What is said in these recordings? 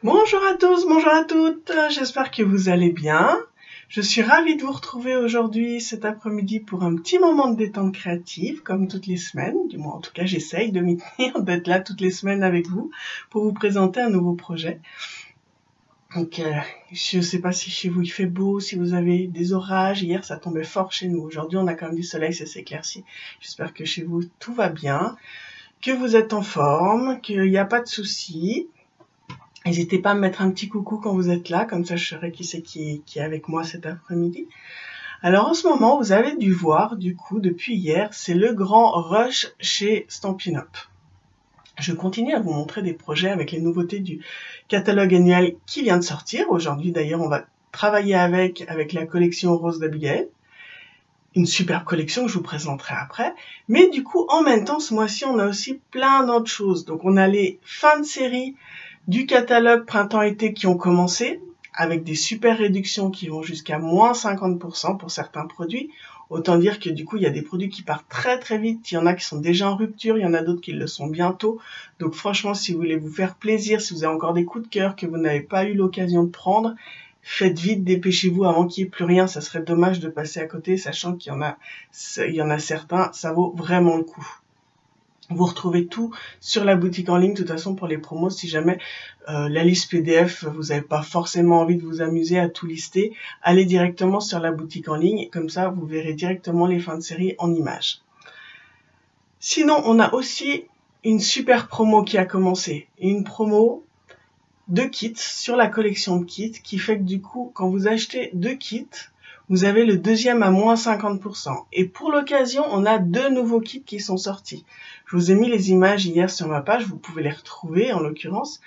Bonjour à tous, bonjour à toutes, j'espère que vous allez bien. Je suis ravie de vous retrouver aujourd'hui, cet après-midi, pour un petit moment de détente créative, comme toutes les semaines. Du moins, en tout cas, j'essaye de m'y tenir, d'être là toutes les semaines avec vous pour vous présenter un nouveau projet. Donc, je ne sais pas si chez vous il fait beau, si vous avez des orages. Hier, ça tombait fort chez nous. Aujourd'hui, on a quand même du soleil, ça s'éclaircit. J'espère que chez vous, tout va bien, que vous êtes en forme, qu'il n'y a pas de soucis. N'hésitez pas à me mettre un petit coucou quand vous êtes là, comme ça je saurai qui c'est qui est avec moi cet après-midi. Alors en ce moment, vous avez dû voir, du coup, depuis hier, c'est le grand rush chez Stampin' Up. Je continue à vous montrer des projets avec les nouveautés du catalogue annuel qui vient de sortir. Aujourd'hui d'ailleurs, on va travailler avec la collection Rose d'Abigail. Une superbe collection que je vous présenterai après. Mais du coup, en même temps, ce mois-ci, on a aussi plein d'autres choses. Donc on a les fins de série du catalogue printemps-été qui ont commencé, avec des super réductions qui vont jusqu'à moins 50% pour certains produits. Autant dire que du coup, il y a des produits qui partent très très vite. Il y en a qui sont déjà en rupture, il y en a d'autres qui le sont bientôt. Donc franchement, si vous voulez vous faire plaisir, si vous avez encore des coups de cœur que vous n'avez pas eu l'occasion de prendre, faites vite, dépêchez-vous avant qu'il n'y ait plus rien. Ça serait dommage de passer à côté, sachant qu'il y en a certains, ça vaut vraiment le coup. Vous retrouvez tout sur la boutique en ligne. De toute façon, pour les promos, si jamais la liste PDF, vous n'avez pas forcément envie de vous amuser à tout lister, allez directement sur la boutique en ligne. Comme ça, vous verrez directement les fins de série en images. Sinon, on a aussi une super promo qui a commencé. Une promo de kits sur la collection de kits qui fait que du coup, quand vous achetez 2 kits, vous avez le deuxième à moins 50%. Et pour l'occasion, on a 2 nouveaux kits qui sont sortis. Je vous ai mis les images hier sur ma page, vous pouvez les retrouver en l'occurrence.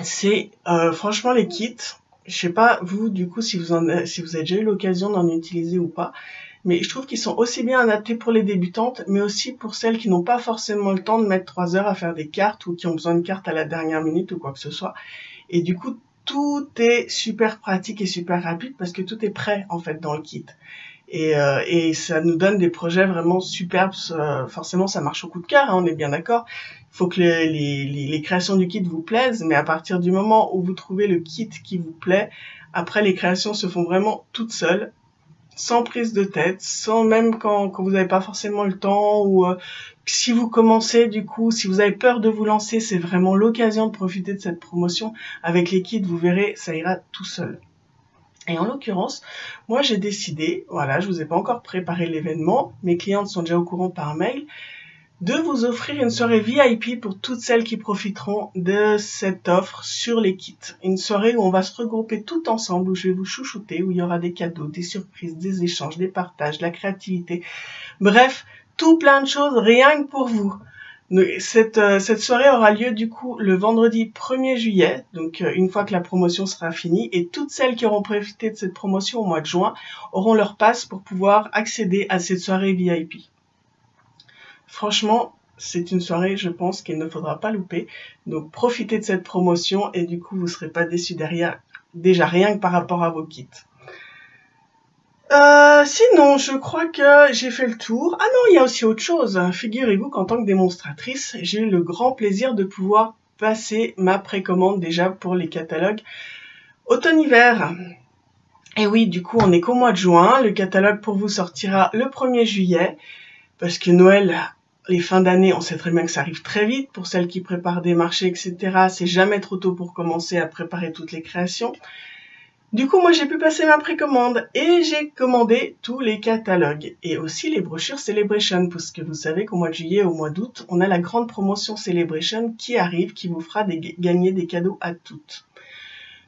C'est franchement les kits, je sais pas vous du coup si vous avez déjà eu l'occasion d'en utiliser ou pas, mais je trouve qu'ils sont aussi bien adaptés pour les débutantes, mais aussi pour celles qui n'ont pas forcément le temps de mettre 3 heures à faire des cartes ou qui ont besoin de cartes à la dernière minute ou quoi que ce soit. Et du coup, tout est super pratique et super rapide parce que tout est prêt en fait dans le kit. Et ça nous donne des projets vraiment superbes. Forcément, ça marche au coup de cœur, hein, on est bien d'accord. Il faut que les créations du kit vous plaisent, mais à partir du moment où vous trouvez le kit qui vous plaît, après les créations se font vraiment toutes seules, sans prise de tête, sans même quand vous n'avez pas forcément le temps ou si vous commencez du coup, si vous avez peur de vous lancer, c'est vraiment l'occasion de profiter de cette promotion. Avec les kits, vous verrez, ça ira tout seul. Et en l'occurrence, moi j'ai décidé, voilà, je vous ai pas encore préparé l'événement, mes clientes sont déjà au courant par mail, de vous offrir une soirée VIP pour toutes celles qui profiteront de cette offre sur les kits. Une soirée où on va se regrouper tout ensemble, où je vais vous chouchouter, où il y aura des cadeaux, des surprises, des échanges, des partages, de la créativité. Bref, tout plein de choses rien que pour vous. Cette soirée aura lieu du coup le vendredi 1er juillet, donc une fois que la promotion sera finie, et toutes celles qui auront profité de cette promotion au mois de juin auront leur passe pour pouvoir accéder à cette soirée VIP. Franchement, c'est une soirée, je pense, qu'il ne faudra pas louper. Donc profitez de cette promotion et du coup vous ne serez pas déçus derrière, déjà rien que par rapport à vos kits. Sinon, je crois que j'ai fait le tour. Ah non, il y a aussi autre chose. Figurez-vous qu'en tant que démonstratrice, j'ai eu le grand plaisir de pouvoir passer ma précommande déjà pour les catalogues automne-hiver. Et oui, du coup, on est qu'au mois de juin. Le catalogue pour vous sortira le 1er juillet. Parce que Noël, les fins d'année, on sait très bien que ça arrive très vite. Pour celles qui préparent des marchés, etc., c'est jamais trop tôt pour commencer à préparer toutes les créations. Du coup, moi, j'ai pu passer ma précommande et j'ai commandé tous les catalogues et aussi les brochures Celebration, parce que vous savez qu'au mois de juillet et au mois d'août, on a la grande promotion Celebration qui arrive, qui vous fera gagner des cadeaux à toutes.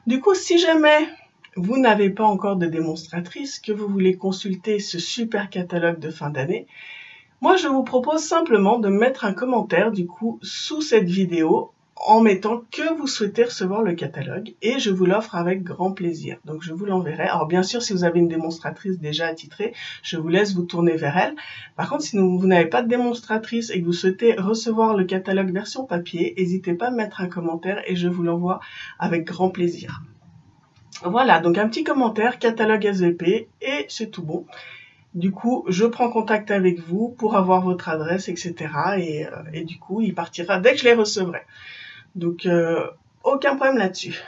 Du coup, si jamais vous n'avez pas encore de démonstratrice, que vous voulez consulter ce super catalogue de fin d'année, moi, je vous propose simplement de mettre un commentaire, du coup, sous cette vidéo, en mettant que vous souhaitez recevoir le catalogue et je vous l'offre avec grand plaisir. Donc je vous l'enverrai. Alors bien sûr, si vous avez une démonstratrice déjà attitrée, je vous laisse vous tourner vers elle. Par contre, si vous n'avez pas de démonstratrice et que vous souhaitez recevoir le catalogue version papier, n'hésitez pas à mettre un commentaire et je vous l'envoie avec grand plaisir. Voilà, donc un petit commentaire, catalogue SVP et c'est tout bon. Du coup, je prends contact avec vous pour avoir votre adresse, etc. Et du coup, il partira dès que je les recevrai. Donc aucun problème là-dessus.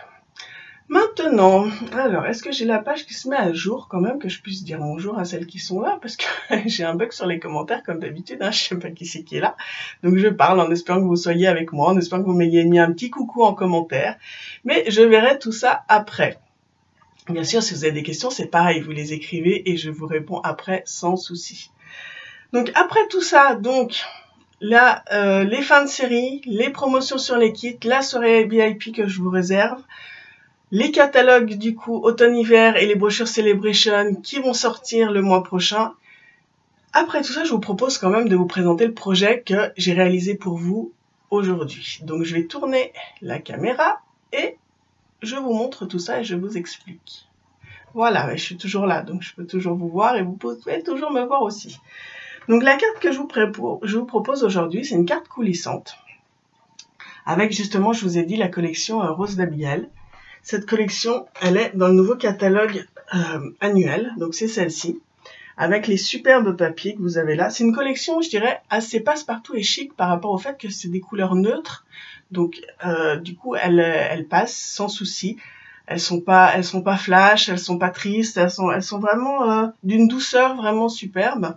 Maintenant, alors, est-ce que j'ai la page qui se met à jour quand même, que je puisse dire bonjour à celles qui sont là, parce que j'ai un bug sur les commentaires comme d'habitude, hein, je sais pas qui c'est qui est là. Donc je parle en espérant que vous soyez avec moi, en espérant que vous m'ayez mis un petit coucou en commentaire, mais je verrai tout ça après. Bien sûr, si vous avez des questions, c'est pareil, vous les écrivez et je vous réponds après sans souci. Donc après tout ça, donc là, les fins de série, les promotions sur les kits, la soirée VIP que je vous réserve, les catalogues du coup automne-hiver et les brochures Celebration qui vont sortir le mois prochain. Après tout ça, je vous propose quand même de vous présenter le projet que j'ai réalisé pour vous aujourd'hui. Donc je vais tourner la caméra et je vous montre tout ça et je vous explique. Voilà, je suis toujours là, donc je peux toujours vous voir et vous pouvez toujours me voir aussi. Donc la carte que je vous propose aujourd'hui, c'est une carte coulissante. Avec justement, je vous ai dit, la collection Rose d'Abigail. Cette collection, elle est dans le nouveau catalogue annuel, donc c'est celle-ci, avec les superbes papiers que vous avez là. C'est une collection, je dirais, assez passe-partout et chic par rapport au fait que c'est des couleurs neutres. Donc, du coup, elles passent sans souci. Elles sont pas flash, elles sont pas tristes, elles sont vraiment d'une douceur vraiment superbe.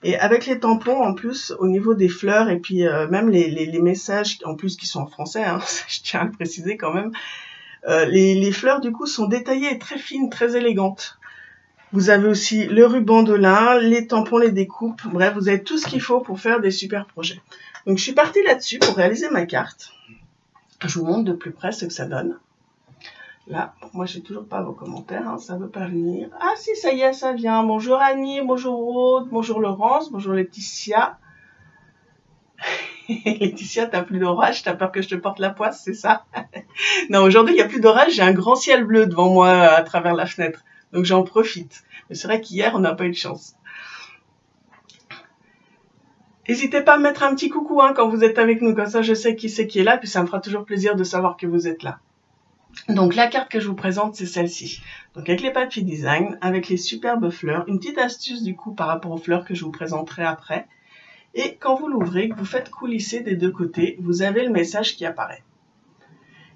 Et avec les tampons, en plus, au niveau des fleurs, et puis même les messages, en plus, qui sont en français, hein, je tiens à le préciser quand même, les fleurs, du coup, sont détaillées et très fines, très élégantes. Vous avez aussi le ruban de lin, les tampons, les découpes. Bref, vous avez tout ce qu'il faut pour faire des super projets. Donc, je suis partie là-dessus pour réaliser ma carte. Je vous montre de plus près ce que ça donne. Là, moi, j'ai toujours pas vos commentaires, hein, ça veut pas venir. Ah si, ça y est, ça vient. Bonjour Annie, bonjour Aude, bonjour Laurence, bonjour Laetitia. Laetitia, t'as plus d'orage, t'as peur que je te porte la poisse, c'est ça? Non, aujourd'hui, il n'y a plus d'orage, j'ai un grand ciel bleu devant moi à travers la fenêtre. Donc, j'en profite. Mais c'est vrai qu'hier, on n'a pas eu de chance. N'hésitez pas à me mettre un petit coucou hein, quand vous êtes avec nous, comme ça je sais qui c'est qui est là, puis ça me fera toujours plaisir de savoir que vous êtes là. Donc, la carte que je vous présente, c'est celle-ci. Donc, avec les papiers design, avec les superbes fleurs, une petite astuce du coup par rapport aux fleurs que je vous présenterai après. Et quand vous l'ouvrez, que vous faites coulisser des deux côtés, vous avez le message qui apparaît.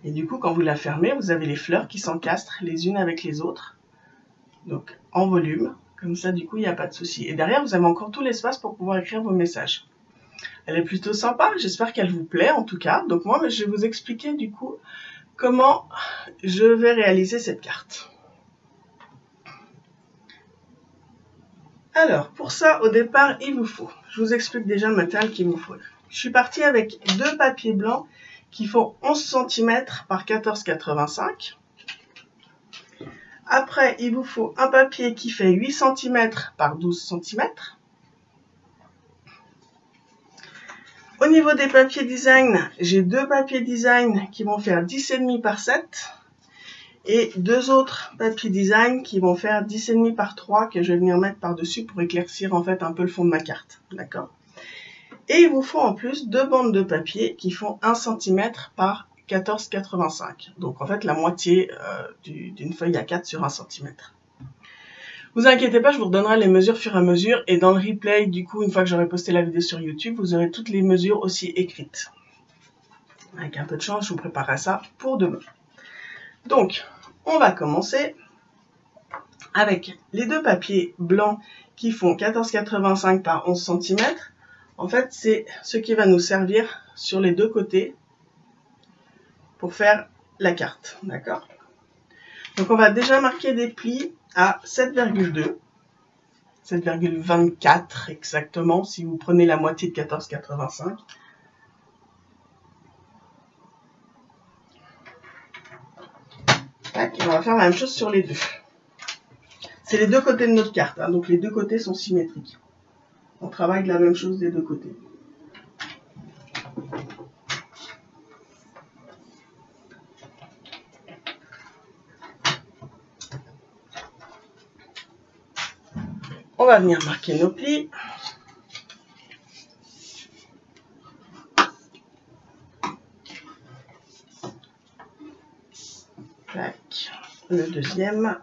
Et du coup, quand vous la fermez, vous avez les fleurs qui s'encastrent les unes avec les autres. Donc, en volume. Comme ça, du coup, il n'y a pas de souci. Et derrière, vous avez encore tout l'espace pour pouvoir écrire vos messages. Elle est plutôt sympa. J'espère qu'elle vous plaît, en tout cas. Donc, moi, je vais vous expliquer, du coup, comment je vais réaliser cette carte. Alors, pour ça, au départ, il vous faut. Je vous explique déjà le matériel qu'il vous faut. Je suis partie avec deux papiers blancs qui font 11 cm par 14,85. Après, il vous faut un papier qui fait 8 cm par 12 cm. Au niveau des papiers design, j'ai deux papiers design qui vont faire 10,5 par 7. Et deux autres papiers design qui vont faire 10,5 par 3 que je vais venir mettre par-dessus pour éclaircir en fait un peu le fond de ma carte. D'accord? Et il vous faut en plus deux bandes de papier qui font 1 cm par 14,85. Donc en fait la moitié d'une feuille A4 sur 1 cm. Vous inquiétez pas, je vous redonnerai les mesures au fur et à mesure. Et dans le replay, du coup, une fois que j'aurai posté la vidéo sur YouTube, vous aurez toutes les mesures aussi écrites. Avec un peu de chance, je vous préparerai ça pour demain. Donc, on va commencer avec les deux papiers blancs qui font 14,85 par 11 cm. En fait, c'est ce qui va nous servir sur les deux côtés pour faire la carte. D'accord? Donc, on va déjà marquer des plis à 7,2. 7,24 exactement, si vous prenez la moitié de 14,85. Et on va faire la même chose sur les deux. C'est les deux côtés de notre carte, hein, donc les deux côtés sont symétriques. On travaille de la même chose des deux côtés. On va venir marquer nos plis. Tac. Le deuxième.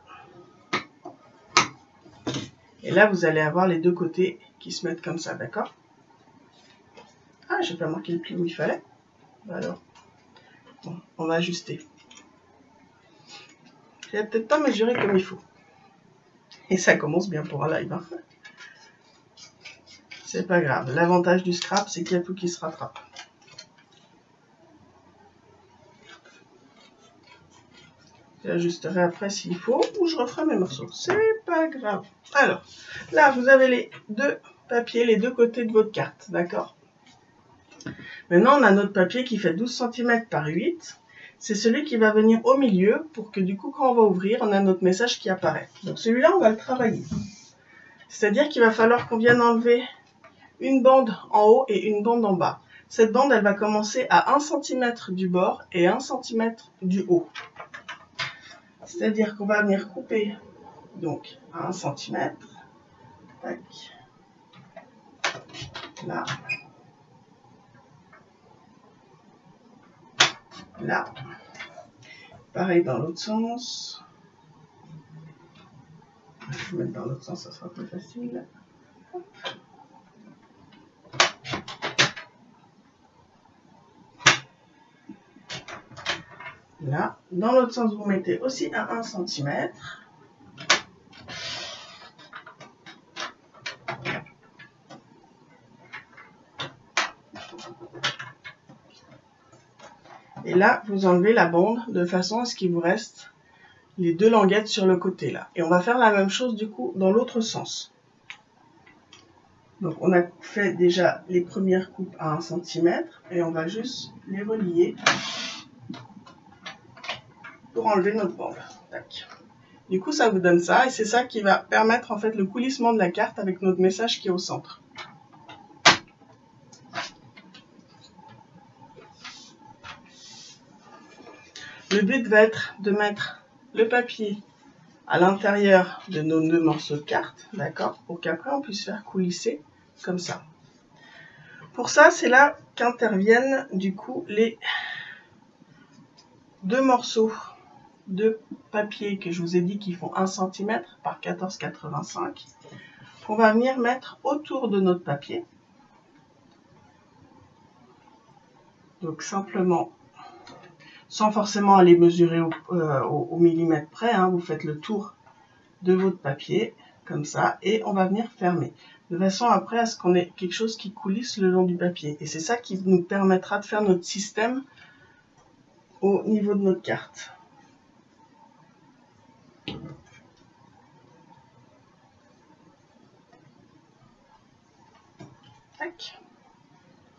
Et là, vous allez avoir les deux côtés qui se mettent comme ça, d'accord? Ah, j'ai pas marqué le pli où il fallait. Alors, Bon, on va ajuster. J'ai peut-être pas mesuré comme il faut. Et ça commence bien pour un live. Hein. C'est pas grave. L'avantage du scrap, c'est qu'il y a tout qui se rattrape. J'ajusterai après s'il faut, ou je referai mes morceaux. C'est pas grave. Alors, là, vous avez les deux papiers, les deux côtés de votre carte, d'accord? Maintenant, on a notre papier qui fait 12 cm par 8. C'est celui qui va venir au milieu pour que du coup, quand on va ouvrir, on a notre message qui apparaît. Donc celui-là, on va le travailler. C'est-à-dire qu'il va falloir qu'on vienne enlever une bande en haut et une bande en bas. Cette bande, elle va commencer à 1 cm du bord et 1 cm du haut. C'est-à-dire qu'on va venir couper donc à 1 cm. Tac. Là. Là. Pareil dans l'autre sens. Je vais mettre dans l'autre sens, ça sera plus facile. Hop. Là, dans l'autre sens, vous mettez aussi à 1 cm. Et là, vous enlevez la bande de façon à ce qu'il vous reste les deux languettes sur le côté là. Et on va faire la même chose du coup dans l'autre sens. Donc on a fait déjà les premières coupes à 1 cm et on va juste les relier pour enlever notre bande. Tac. Du coup, ça vous donne ça et c'est ça qui va permettre en fait le coulissement de la carte avec notre message qui est au centre. Le but va être de mettre le papier à l'intérieur de nos deux morceaux de carte, d'accord, pour qu'après on puisse faire coulisser comme ça. Pour ça, c'est là qu'interviennent du coup les deux morceaux de papier que je vous ai dit qui font 1 cm par 14,85 qu'on va venir mettre autour de notre papier. Donc simplement, sans forcément aller mesurer au millimètre près, hein, vous faites le tour de votre papier, comme ça, et on va venir fermer. De façon après à ce qu'on ait quelque chose qui coulisse le long du papier. Et c'est ça qui nous permettra de faire notre système au niveau de notre carte. Tac.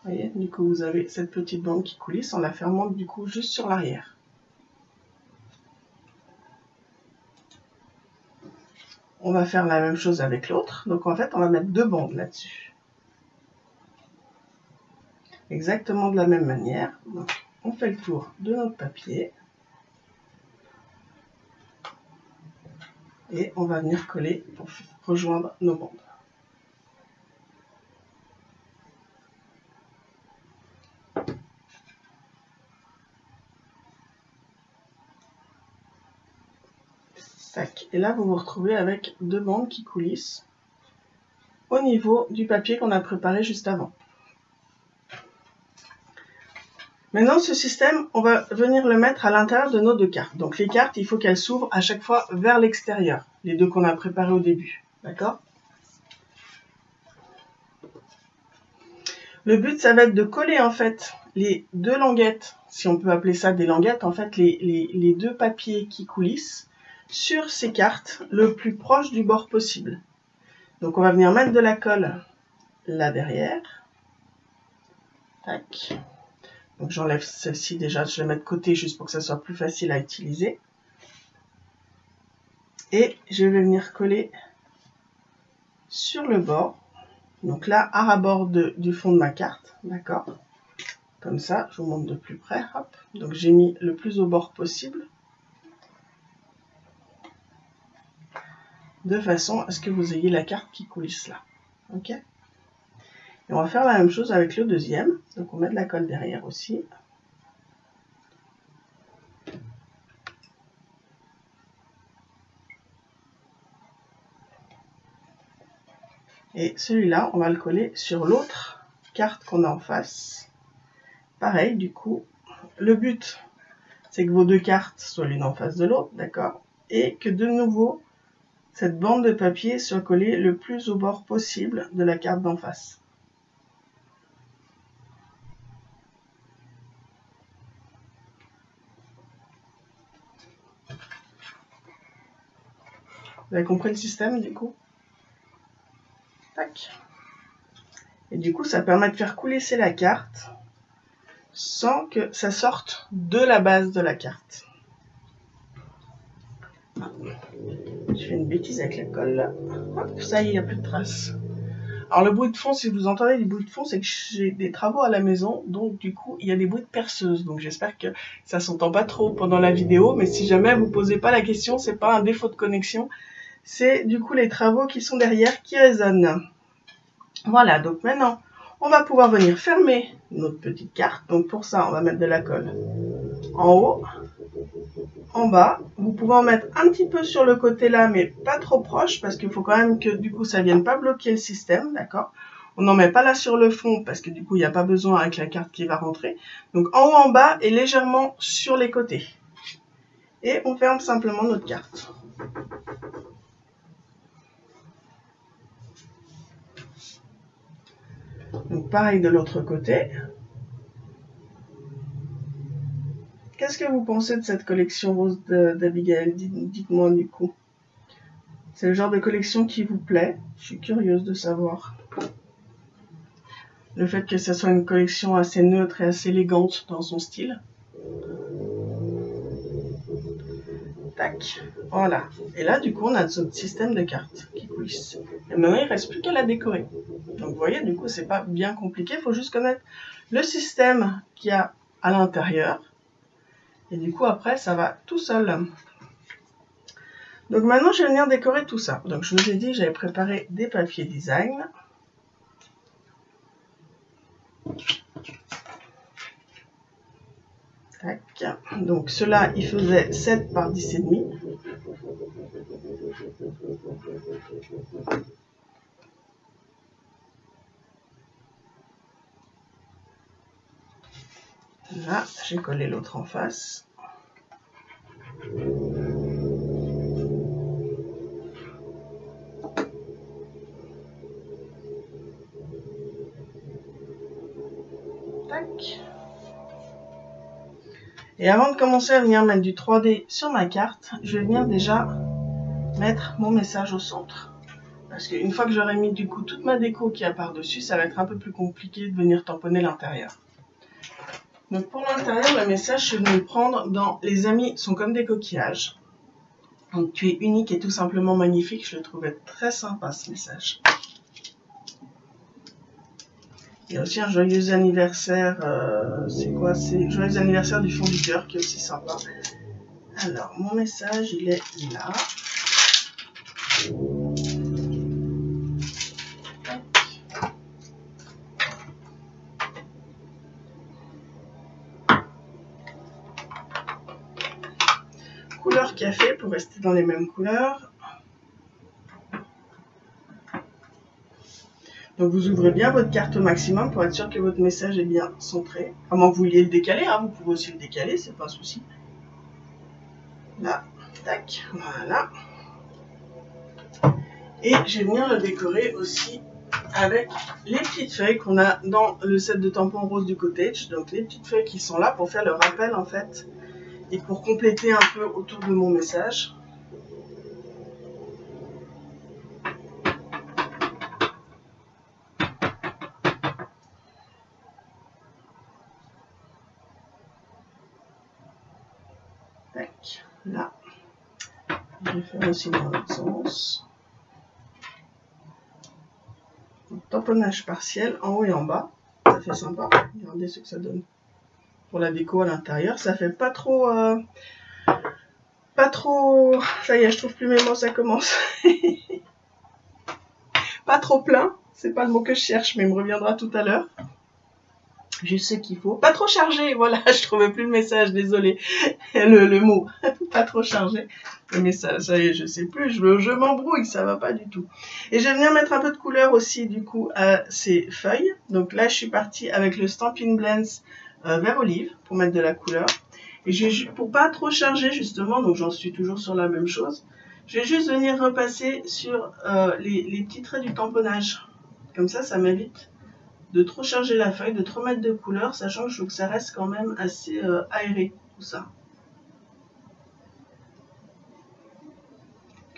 Vous voyez, du coup vous avez cette petite bande qui coulisse en la fermant du coup juste sur l'arrière. On va faire la même chose avec l'autre. Donc en fait, on va mettre deux bandes là-dessus. Exactement de la même manière. Donc, on fait le tour de notre papier. Et on va venir coller pour rejoindre nos bandes. Tac. Et là, vous vous retrouvez avec deux bandes qui coulissent au niveau du papier qu'on a préparé juste avant. Maintenant, ce système, on va venir le mettre à l'intérieur de nos deux cartes. Donc les cartes, il faut qu'elles s'ouvrent à chaque fois vers l'extérieur, les deux qu'on a préparées au début. D'accord ? Le but, ça va être de coller en fait les deux languettes, si on peut appeler ça des languettes, en fait les deux papiers qui coulissent sur ces cartes le plus proche du bord possible. Donc on va venir mettre de la colle là derrière. Tac. Donc j'enlève celle-ci déjà, je la mets de côté juste pour que ça soit plus facile à utiliser. Et je vais venir coller sur le bord. Donc là, à ras-bord du fond de ma carte, d'accord. Comme ça, je vous montre de plus près. Hop. Donc j'ai mis le plus au bord possible. De façon à ce que vous ayez la carte qui coulisse là. Ok. Et on va faire la même chose avec le deuxième. Donc on met de la colle derrière aussi. Et celui-là, on va le coller sur l'autre carte qu'on a en face. Pareil, du coup, le but, c'est que vos deux cartes soient l'une en face de l'autre, d'accord? Et que de nouveau, cette bande de papier soit collée le plus au bord possible de la carte d'en face. Vous avez compris le système du coup? Tac. Et du coup, ça permet de faire coulisser la carte sans que ça sorte de la base de la carte. Je fais une bêtise avec la colle là. Hop, ça y est, il n'y a plus de traces. Alors le bruit de fond, si vous entendez des bruits de fond, c'est que j'ai des travaux à la maison, donc du coup il y a des bruits de perceuse. Donc j'espère que ça s'entend pas trop pendant la vidéo, mais si jamais vous posez pas la question, c'est pas un défaut de connexion, c'est du coup les travaux qui sont derrière qui résonnent. Voilà, donc maintenant on va pouvoir venir fermer notre petite carte. Donc pour ça, on va mettre de la colle en haut, en bas. Vous pouvez en mettre un petit peu sur le côté là, mais pas trop proche, parce qu'il faut quand même que du coup ça vienne pas bloquer le système, d'accord? On n'en met pas là sur le fond, parce que du coup il n'y a pas besoin avec la carte qui va rentrer. Donc en haut, en bas et légèrement sur les côtés. Et on ferme simplement notre carte. Donc pareil de l'autre côté. Qu'est-ce que vous pensez de cette collection rose d'Abigail? Dites-moi du coup. C'est le genre de collection qui vous plaît? Je suis curieuse de savoir. Le fait que ce soit une collection assez neutre et assez élégante dans son style. Tac, voilà. Et là, du coup, on a notre système de cartes qui coulisse. Et maintenant, il ne reste plus qu'à la décorer. Donc, vous voyez, du coup, c'est pas bien compliqué. Il faut juste connaître le système qu'il y a à l'intérieur. Et du coup, après, ça va tout seul. Donc, maintenant, je vais venir décorer tout ça. Donc, je vous ai dit, j'avais préparé des papiers design. Tac. Donc, ceux-là, il faisait 7 par 10,5. Là, j'ai collé l'autre en face. Tac. Et avant de commencer à venir mettre du 3D sur ma carte, je vais venir déjà mettre mon message au centre. Parce qu'une fois que j'aurai mis du coup toute ma déco qui a par-dessus, ça va être un peu plus compliqué de venir tamponner l'intérieur. Donc pour l'intérieur, le message, je vais le prendre dans « Les amis sont comme des coquillages ». Donc tu es unique et tout simplement magnifique, je le trouvais très sympa ce message. Il y a aussi un joyeux anniversaire, c'est quoi? C'est joyeux anniversaire du fond du cœur qui est aussi sympa. Alors, mon message, il est là. Couleur café pour rester dans les mêmes couleurs. Donc vous ouvrez bien votre carte au maximum pour être sûr que votre message est bien centré. À moins que vous vouliez le décaler, hein, vous pouvez aussi le décaler, c'est pas un souci. Là, tac, voilà. Et je vais venir le décorer aussi avec les petites feuilles qu'on a dans le set de tampons rose du Cottage. Donc les petites feuilles qui sont là pour faire le rappel en fait et pour compléter un peu autour de mon message. Tac, là. Je vais faire aussi dans l'autre sens. Donc, tamponnage partiel en haut et en bas. Ça fait sympa. Regardez ce que ça donne. Pour la déco à l'intérieur, ça fait pas trop... Ça y est, je trouve plus mes mots, ça commence. Pas trop plein. C'est pas le mot que je cherche, mais il me reviendra tout à l'heure. Juste ce qu'il faut. Pas trop chargé, voilà, je trouvais plus le message, désolé. Le mot, pas trop chargé. Le message, ça y est, je sais plus, je m'embrouille, ça va pas du tout. Et je vais venir mettre un peu de couleur aussi, du coup, à ces feuilles. Donc là, je suis partie avec le Stampin' Blends vert olive, pour mettre de la couleur. Et pour pas trop charger justement, donc j'en suis toujours sur la même chose, je vais juste venir repasser sur les petits traits du tamponnage. Comme ça m'évite de trop charger la feuille, de trop mettre de couleur, sachant que je veux que ça reste quand même assez aéré, tout ça.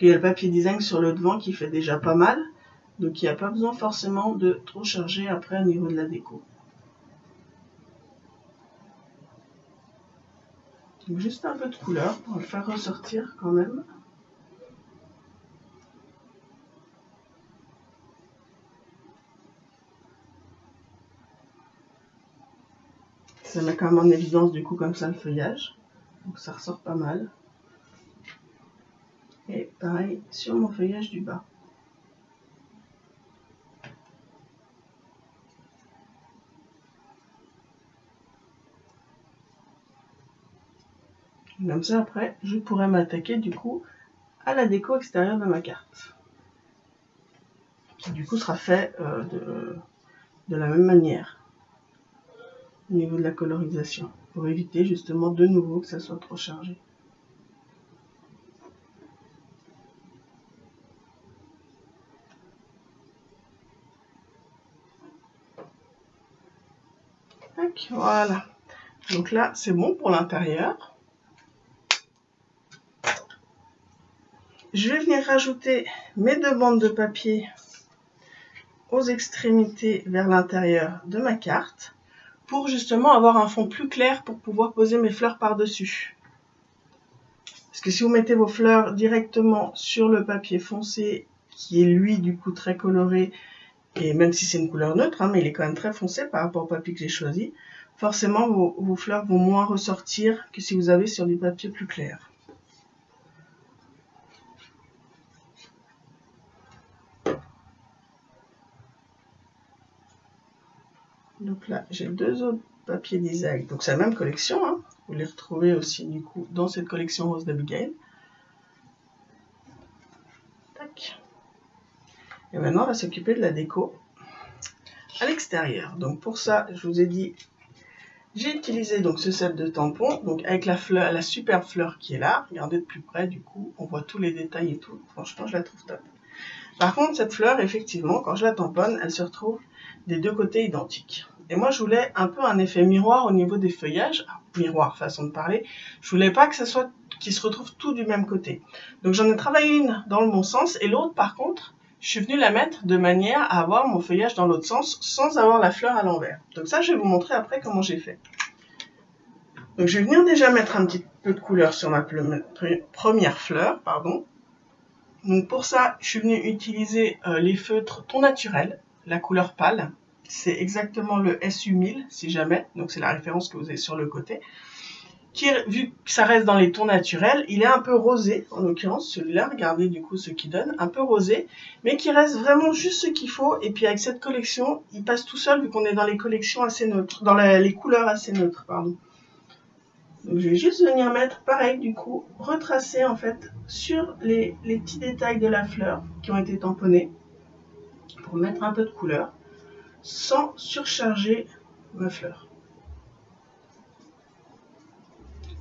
Il y a le papier design sur le devant qui fait déjà pas mal, donc il n'y a pas besoin forcément de trop charger après au niveau de la déco. Donc juste un peu de couleur pour le faire ressortir quand même. Ça met quand même en évidence du coup comme ça le feuillage, donc ça ressort pas mal. Et pareil sur mon feuillage du bas. Comme ça après je pourrais m'attaquer du coup à la déco extérieure de ma carte. Qui du coup sera fait de la même manière au niveau de la colorisation, pour éviter justement de nouveau que ça soit trop chargé. Tac, voilà. Donc là, c'est bon pour l'intérieur. Je vais venir rajouter mes 2 bandes de papier aux extrémités vers l'intérieur de ma carte pour justement avoir un fond plus clair pour pouvoir poser mes fleurs par-dessus. Parce que si vous mettez vos fleurs directement sur le papier foncé, qui est lui du coup très coloré, et même si c'est une couleur neutre, hein, mais il est quand même très foncé par rapport au papier que j'ai choisi, forcément vos fleurs vont moins ressortir que si vous avez sur du papier plus clair. Donc là, j'ai 2 autres papiers design. Donc c'est la même collection, hein. Vous les retrouvez aussi du coup dans cette collection Rose d'Abigail. Tac. Et maintenant, on va s'occuper de la déco à l'extérieur. Donc pour ça, je vous ai dit, j'ai utilisé donc ce set de tampons, donc avec la fleur, la superbe fleur qui est là. Regardez de plus près, du coup, on voit tous les détails et tout. Franchement, je la trouve top. Par contre, cette fleur, effectivement, quand je la tamponne, elle se retrouve des 2 côtés identiques. Et moi, je voulais un peu un effet miroir au niveau des feuillages. Ah, miroir, façon de parler. Je voulais pas que ça soit qu'ils se retrouvent tout du même côté. Donc, j'en ai travaillé une dans le bon sens et l'autre, par contre, je suis venue la mettre de manière à avoir mon feuillage dans l'autre sens sans avoir la fleur à l'envers. Donc ça, je vais vous montrer après comment j'ai fait. Donc, je vais venir déjà mettre un petit peu de couleur sur ma première fleur, pardon. Donc pour ça, je suis venue utiliser les feutres ton naturel, la couleur pâle. C'est exactement le SU1000 si jamais, donc c'est la référence que vous avez sur le côté. Vu que ça reste dans les tons naturels, il est un peu rosé, en l'occurrence celui-là, regardez du coup ce qu'il donne, un peu rosé, mais qui reste vraiment juste ce qu'il faut. Et puis avec cette collection, il passe tout seul vu qu'on est dans les collections assez neutres, dans les couleurs assez neutres, pardon. Donc je vais juste venir mettre, pareil du coup, retracer en fait sur les petits détails de la fleur qui ont été tamponnés pour mettre un peu de couleur sans surcharger ma fleur.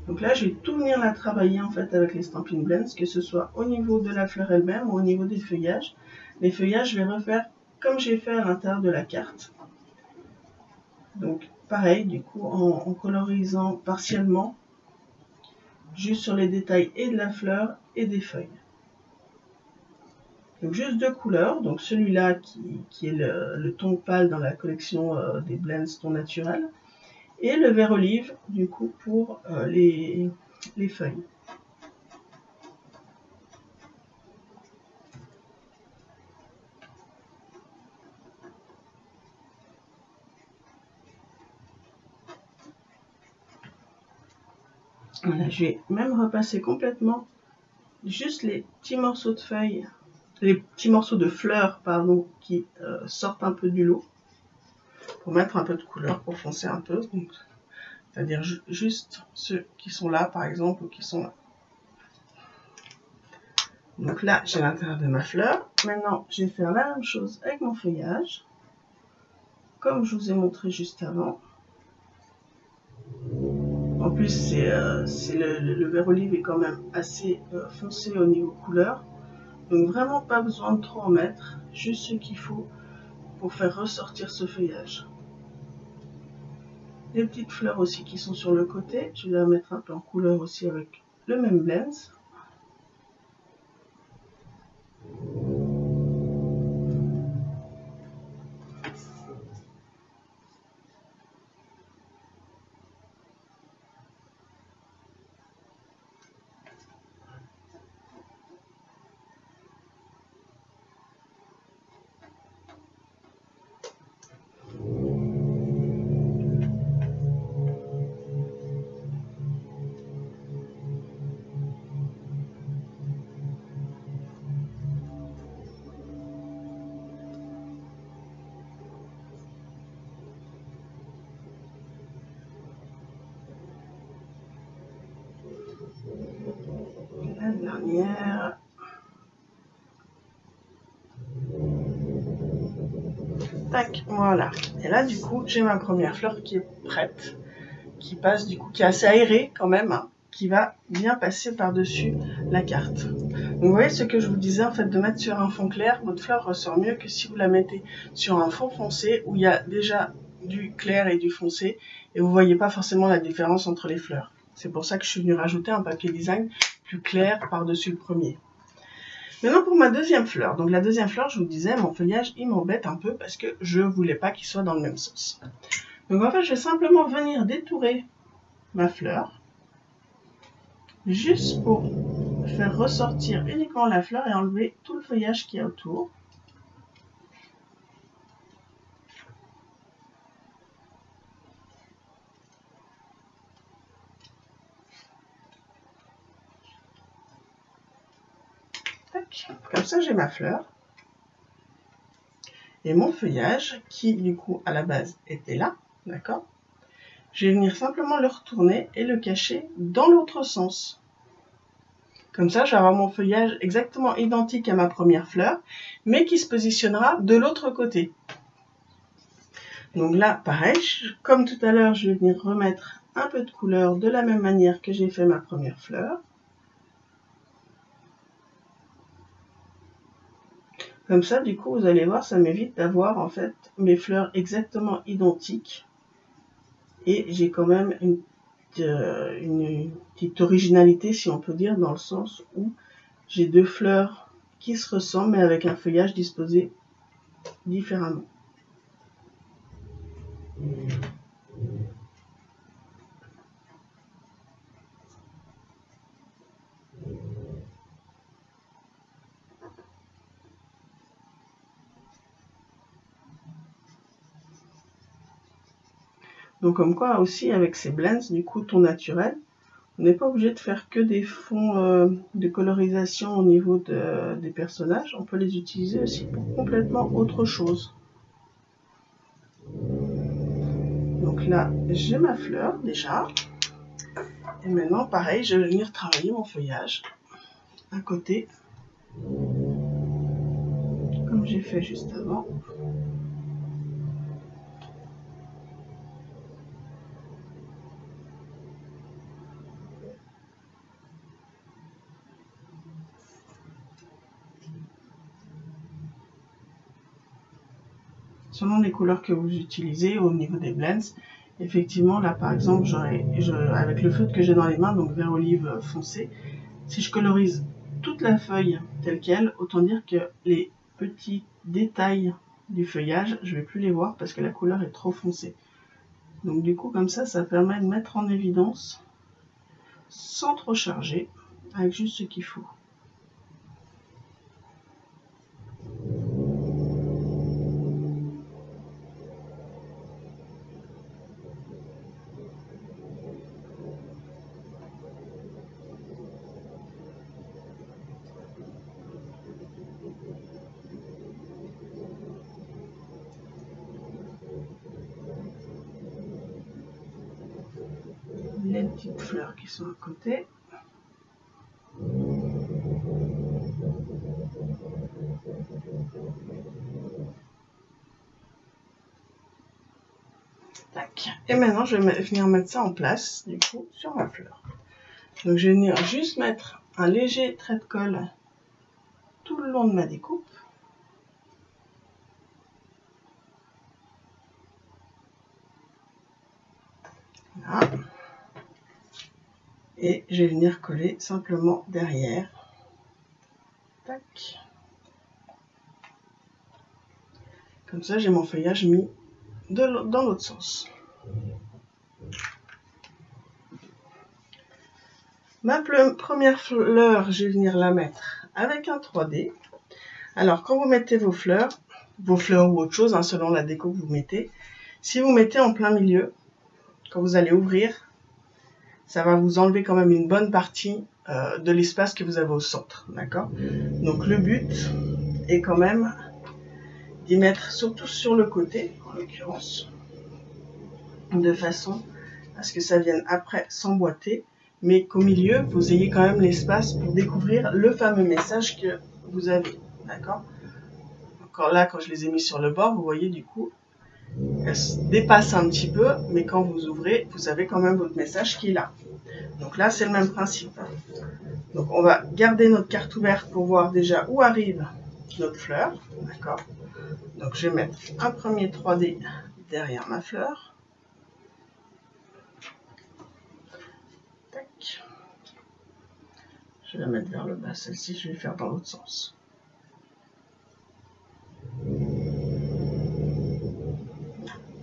Donc là je vais tout venir la travailler en fait avec les Stampin' Blends, que ce soit au niveau de la fleur elle-même ou au niveau des feuillages. Les feuillages je vais refaire comme j'ai fait à l'intérieur de la carte. Donc pareil du coup en colorisant partiellement juste sur les détails et de la fleur et des feuilles. Donc juste 2 couleurs, donc celui-là qui est le ton pâle dans la collection des blends ton naturel, et le vert olive du coup pour les feuilles. Voilà, je vais même repasser complètement juste les petits morceaux de feuilles, les petits morceaux de fleurs pardon, qui sortent un peu du lot, pour mettre un peu de couleur, pour foncer un peu. C'est-à-dire juste ceux qui sont là par exemple ou qui sont là. Donc là j'ai l'intérieur de ma fleur. Maintenant je vais faire la même chose avec mon feuillage, comme je vous ai montré juste avant. En plus, le vert olive est quand même assez foncé au niveau couleur. Donc vraiment pas besoin de trop en mettre, juste ce qu'il faut pour faire ressortir ce feuillage. Les petites fleurs aussi qui sont sur le côté, je vais les mettre un peu en couleur aussi avec le même blend. La dernière. Tac, voilà. Et là, du coup, j'ai ma première fleur qui est prête, qui passe, du coup, qui est assez aérée quand même, hein, qui va bien passer par-dessus la carte. Donc, vous voyez ce que je vous disais, en fait, de mettre sur un fond clair, votre fleur ressort mieux que si vous la mettez sur un fond foncé où il y a déjà du clair et du foncé et vous voyez pas forcément la différence entre les fleurs. C'est pour ça que je suis venue rajouter un papier design plus clair par-dessus le premier. Maintenant pour ma deuxième fleur. Donc la deuxième fleur, je vous disais, mon feuillage, il m'embête un peu parce que je voulais pas qu'il soit dans le même sens. Donc en fait, je vais simplement venir détourer ma fleur, juste pour faire ressortir uniquement la fleur et enlever tout le feuillage qu'il y a autour. Tac. Comme ça, j'ai ma fleur. Et mon feuillage, qui du coup à la base était là, d'accord? Je vais venir simplement le retourner et le cacher dans l'autre sens. Comme ça, je vais avoir mon feuillage exactement identique à ma première fleur, mais qui se positionnera de l'autre côté. Donc là, pareil, comme tout à l'heure, je vais venir remettre un peu de couleur de la même manière que j'ai fait ma première fleur. Comme ça, du coup, vous allez voir, ça m'évite d'avoir en fait mes fleurs exactement identiques. Et j'ai quand même une petite originalité, si on peut dire, dans le sens où j'ai deux fleurs qui se ressemblent, mais avec un feuillage disposé différemment. Donc comme quoi aussi avec ces blends, du coup ton naturel, on n'est pas obligé de faire que des fonds de colorisation au niveau des personnages, on peut les utiliser aussi pour complètement autre chose. Donc là, j'ai ma fleur déjà. Et maintenant, pareil, je vais venir travailler mon feuillage à côté, comme j'ai fait juste avant. Selon les couleurs que vous utilisez au niveau des blends, effectivement, là par exemple, avec le feutre que j'ai dans les mains, donc vert olive foncé, si je colorise toute la feuille telle qu'elle, autant dire que les petits détails du feuillage, je ne vais plus les voir parce que la couleur est trop foncée. Donc du coup, comme ça permet de mettre en évidence sans trop charger, avec juste ce qu'il faut. Les petites fleurs qui sont à côté. Tac. Et maintenant, je vais venir mettre ça en place, du coup, sur ma fleur. Donc, je vais venir juste mettre un léger trait de colle tout le long de ma découpe. Voilà. Et je vais venir coller simplement derrière. Tac. Comme ça, j'ai mon feuillage mis dans l'autre sens. Ma première fleur, je vais venir la mettre avec un 3D. Alors, quand vous mettez vos fleurs ou autre chose, hein, selon la déco que vous mettez, si vous mettez en plein milieu, quand vous allez ouvrir, ça va vous enlever quand même une bonne partie de l'espace que vous avez au centre, d'accord? Donc, le but est quand même d'y mettre surtout sur le côté, en l'occurrence, de façon à ce que ça vienne après s'emboîter, mais qu'au milieu, vous ayez quand même l'espace pour découvrir le fameux message que vous avez, d'accord? Encore là, quand je les ai mis sur le bord, vous voyez du coup, elles se dépassent un petit peu, mais quand vous ouvrez, vous avez quand même votre message qui est là. Donc là, c'est le même principe. Donc on va garder notre carte ouverte pour voir déjà où arrive notre fleur, d'accord? Donc je vais mettre un premier 3D derrière ma fleur. Tac. Je vais la mettre vers le bas, celle-ci je vais faire dans l'autre sens.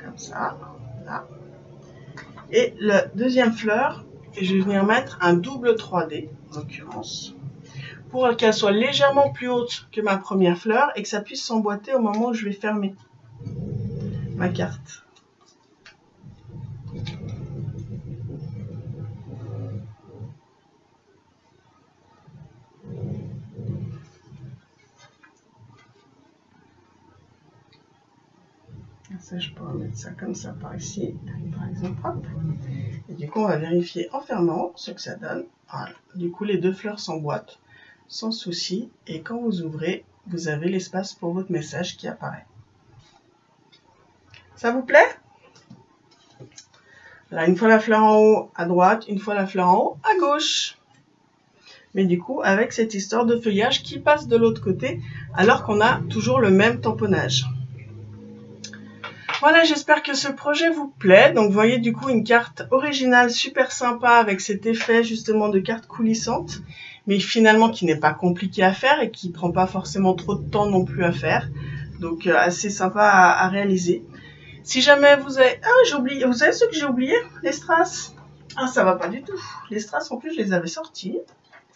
Comme ça, là. Et la deuxième fleur, je vais venir mettre un double 3D, en l'occurrence, pour qu'elle soit légèrement plus haute que ma première fleur et que ça puisse s'emboîter au moment où je vais fermer ma carte. Ça, je pourrais mettre ça comme ça par ici, par exemple. Hop. Et du coup, on va vérifier en fermant ce que ça donne. Voilà. Du coup, les deux fleurs s'emboîtent sans souci. Et quand vous ouvrez, vous avez l'espace pour votre message qui apparaît. Ça vous plaît? Là, une fois la fleur en haut à droite, une fois la fleur en haut à gauche. Mais du coup, avec cette histoire de feuillage qui passe de l'autre côté, alors qu'on a toujours le même tamponnage. Voilà, j'espère que ce projet vous plaît. Donc, vous voyez du coup une carte originale super sympa avec cet effet justement de carte coulissante, mais finalement qui n'est pas compliqué à faire et qui prend pas forcément trop de temps non plus à faire. Donc, assez sympa à réaliser. Si jamais vous avez... Ah, j'ai oublié. Vous savez ce que j'ai oublié? Les strass. Ah, ça va pas du tout. Les strass, en plus, je les avais sortis.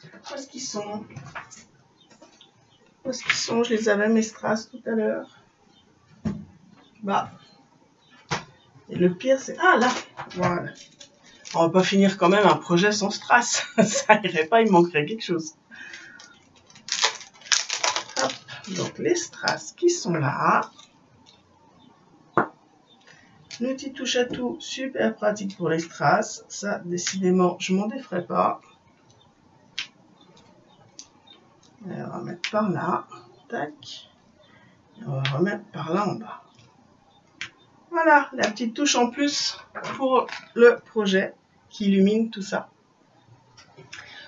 Où est-ce qu'ils sont? Où est-ce qu'ils sont? Je les avais, mes strass, tout à l'heure. Bah... Et le pire, c'est... Ah, là. Voilà. On va pas finir quand même un projet sans strass. Ça irait pas, il manquerait quelque chose. Hop. Donc, les strass qui sont là. L'outil touche à tout, super pratique pour les strass. Ça, décidément, je m'en déferai pas. Et on va mettre par là. Tac. Et on va remettre par là en bas. Voilà, la petite touche en plus pour le projet qui illumine tout ça.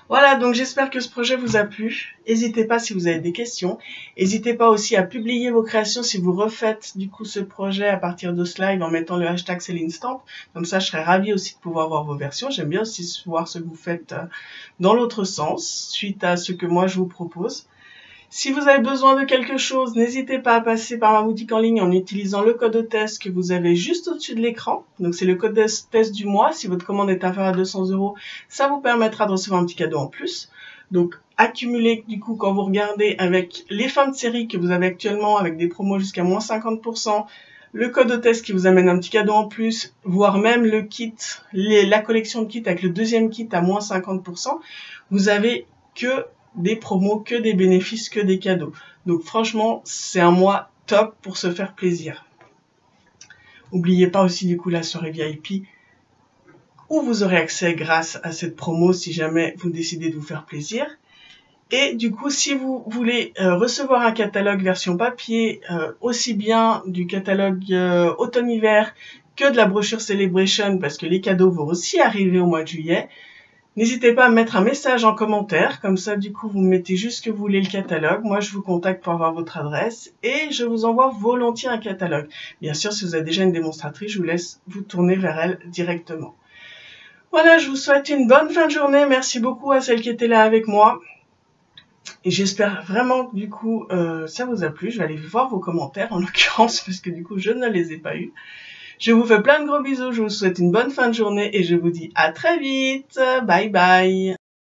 Voilà, donc j'espère que ce projet vous a plu. N'hésitez pas si vous avez des questions. N'hésitez pas aussi à publier vos créations si vous refaites du coup ce projet à partir de ce live en mettant le hashtag CélineStamp. Comme ça, je serais ravie aussi de pouvoir voir vos versions. J'aime bien aussi voir ce que vous faites dans l'autre sens, suite à ce que moi je vous propose. Si vous avez besoin de quelque chose, n'hésitez pas à passer par ma boutique en ligne en utilisant le code de test que vous avez juste au-dessus de l'écran. Donc c'est le code de test du mois. Si votre commande est inférieure à 200 €, ça vous permettra de recevoir un petit cadeau en plus. Donc accumulez du coup quand vous regardez avec les fins de série que vous avez actuellement avec des promos jusqu'à moins 50%, le code de test qui vous amène un petit cadeau en plus, voire même le kit, la collection de kits avec le deuxième kit à moins 50%, vous avez que des promos, que des bénéfices, que des cadeaux. Donc franchement, c'est un mois top pour se faire plaisir. N'oubliez pas aussi du coup la soirée VIP où vous aurez accès grâce à cette promo si jamais vous décidez de vous faire plaisir. Et du coup, si vous voulez recevoir un catalogue version papier, aussi bien du catalogue automne-hiver que de la brochure Celebration parce que les cadeaux vont aussi arriver au mois de juillet. N'hésitez pas à me mettre un message en commentaire, comme ça du coup vous me mettez juste que vous voulez le catalogue. Moi je vous contacte pour avoir votre adresse et je vous envoie volontiers un catalogue. Bien sûr, si vous avez déjà une démonstratrice, je vous laisse vous tourner vers elle directement. Voilà, je vous souhaite une bonne fin de journée. Merci beaucoup à celles qui étaient là avec moi. Et j'espère vraiment que du coup ça vous a plu. Je vais aller voir vos commentaires en l'occurrence parce que du coup je ne les ai pas eus. Je vous fais plein de gros bisous, je vous souhaite une bonne fin de journée et je vous dis à très vite. Bye bye.